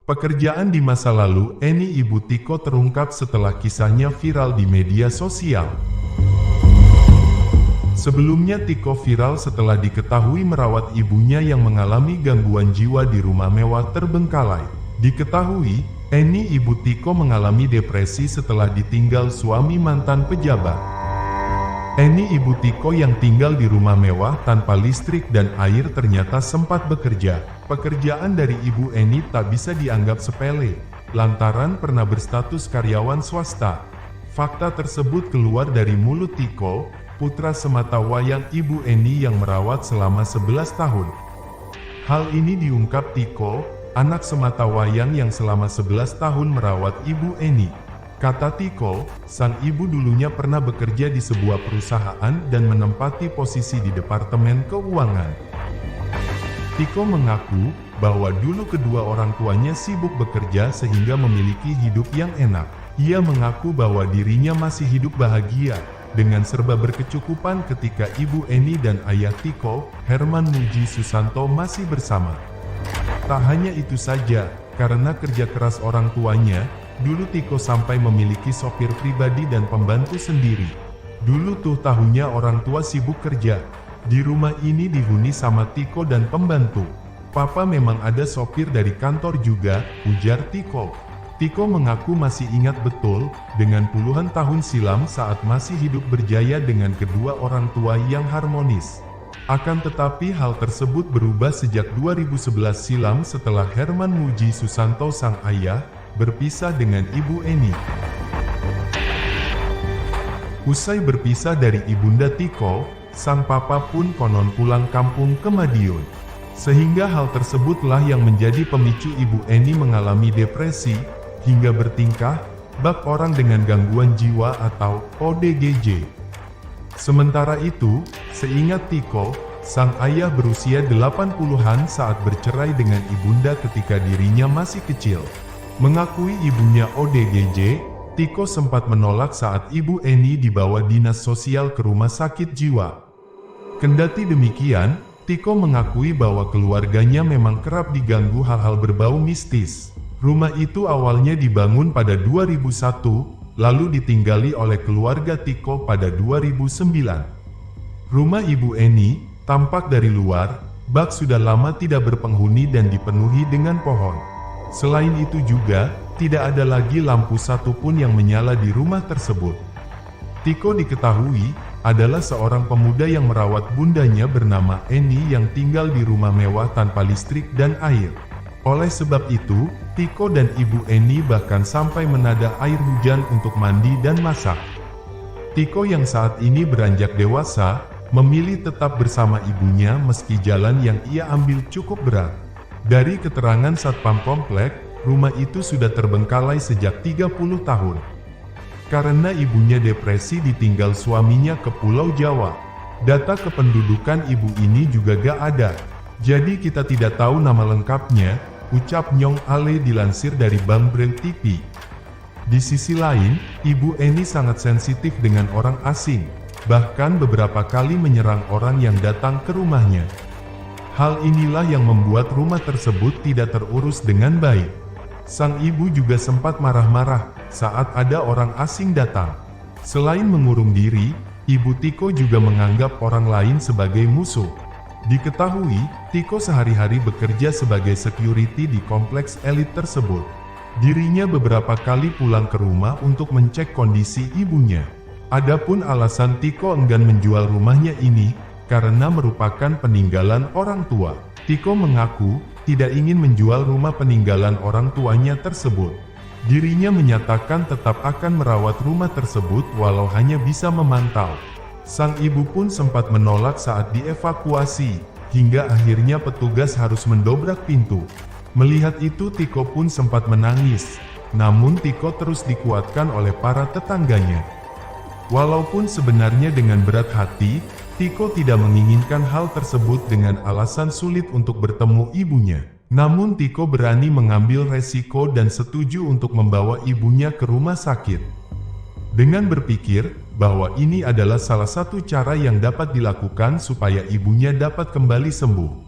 Pekerjaan di masa lalu Eni ibu Tiko terungkap setelah kisahnya viral di media sosial. Sebelumnya Tiko viral setelah diketahui merawat ibunya yang mengalami gangguan jiwa di rumah mewah terbengkalai. Diketahui, Eni ibu Tiko mengalami depresi setelah ditinggal suami mantan pejabat. Eni ibu Tiko yang tinggal di rumah mewah tanpa listrik dan air ternyata sempat bekerja. Pekerjaan dari ibu Eni tak bisa dianggap sepele, lantaran pernah berstatus karyawan swasta. Fakta tersebut keluar dari mulut Tiko, putra sematawayang ibu Eni yang merawat selama 11 tahun. Hal ini diungkap Tiko, anak sematawayang yang selama 11 tahun merawat ibu Eni. Kata Tiko, sang ibu dulunya pernah bekerja di sebuah perusahaan dan menempati posisi di Departemen Keuangan. Tiko mengaku bahwa dulu kedua orang tuanya sibuk bekerja sehingga memiliki hidup yang enak. Ia mengaku bahwa dirinya masih hidup bahagia, dengan serba berkecukupan ketika ibu Eni dan ayah Tiko, Herman Muji Susanto masih bersama. Tak hanya itu saja, karena kerja keras orang tuanya, dulu Tiko sampai memiliki sopir pribadi dan pembantu sendiri. Dulu tuh tahunnya orang tua sibuk kerja. Di rumah ini dihuni sama Tiko dan pembantu. Papa memang ada sopir dari kantor juga, ujar Tiko. Tiko mengaku masih ingat betul, dengan puluhan tahun silam saat masih hidup berjaya dengan kedua orang tua yang harmonis. Akan tetapi hal tersebut berubah sejak 2011 silam setelah Herman Muji Susanto sang ayah, berpisah dengan ibu Eni. Usai berpisah dari ibunda Tiko, sang papa pun konon pulang kampung ke Madiun. Sehingga hal tersebutlah yang menjadi pemicu ibu Eni mengalami depresi, hingga bertingkah bak orang dengan gangguan jiwa atau ODGJ. Sementara itu, seingat Tiko, sang ayah berusia 80-an saat bercerai dengan ibunda ketika dirinya masih kecil. Mengakui ibunya ODGJ, Tiko sempat menolak saat ibu Eni dibawa dinas sosial ke rumah sakit jiwa. Kendati demikian, Tiko mengakui bahwa keluarganya memang kerap diganggu hal-hal berbau mistis. Rumah itu awalnya dibangun pada 2001, lalu ditinggali oleh keluarga Tiko pada 2009. Rumah ibu Eni, tampak dari luar, bak sudah lama tidak berpenghuni dan dipenuhi dengan pohon. Selain itu juga, tidak ada lagi lampu satupun yang menyala di rumah tersebut. Tiko diketahui, adalah seorang pemuda yang merawat bundanya bernama Eni yang tinggal di rumah mewah tanpa listrik dan air. Oleh sebab itu, Tiko dan ibu Eni bahkan sampai menada air hujan untuk mandi dan masak. Tiko yang saat ini beranjak dewasa, memilih tetap bersama ibunya meski jalan yang ia ambil cukup berat. Dari keterangan Satpam Komplek, rumah itu sudah terbengkalai sejak 30 tahun. Karena ibunya depresi ditinggal suaminya ke Pulau Jawa. Data kependudukan ibu ini juga gak ada. Jadi kita tidak tahu nama lengkapnya, ucap Nyong Ale dilansir dari Bangbreng TV. Di sisi lain, ibu Eni sangat sensitif dengan orang asing. Bahkan beberapa kali menyerang orang yang datang ke rumahnya. Hal inilah yang membuat rumah tersebut tidak terurus dengan baik. Sang ibu juga sempat marah-marah saat ada orang asing datang. Selain mengurung diri, ibu Tiko juga menganggap orang lain sebagai musuh. Diketahui, Tiko sehari-hari bekerja sebagai security di kompleks elit tersebut. Dirinya beberapa kali pulang ke rumah untuk mencek kondisi ibunya. Adapun alasan Tiko enggan menjual rumahnya ini, karena merupakan peninggalan orang tua. Tiko mengaku, tidak ingin menjual rumah peninggalan orang tuanya tersebut. Dirinya menyatakan tetap akan merawat rumah tersebut walau hanya bisa memantau. Sang ibu pun sempat menolak saat dievakuasi, hingga akhirnya petugas harus mendobrak pintu. Melihat itu Tiko pun sempat menangis, namun Tiko terus dikuatkan oleh para tetangganya. Walaupun sebenarnya dengan berat hati, Tiko tidak menginginkan hal tersebut dengan alasan sulit untuk bertemu ibunya. Namun Tiko berani mengambil resiko dan setuju untuk membawa ibunya ke rumah sakit. Dengan berpikir bahwa ini adalah salah satu cara yang dapat dilakukan supaya ibunya dapat kembali sembuh.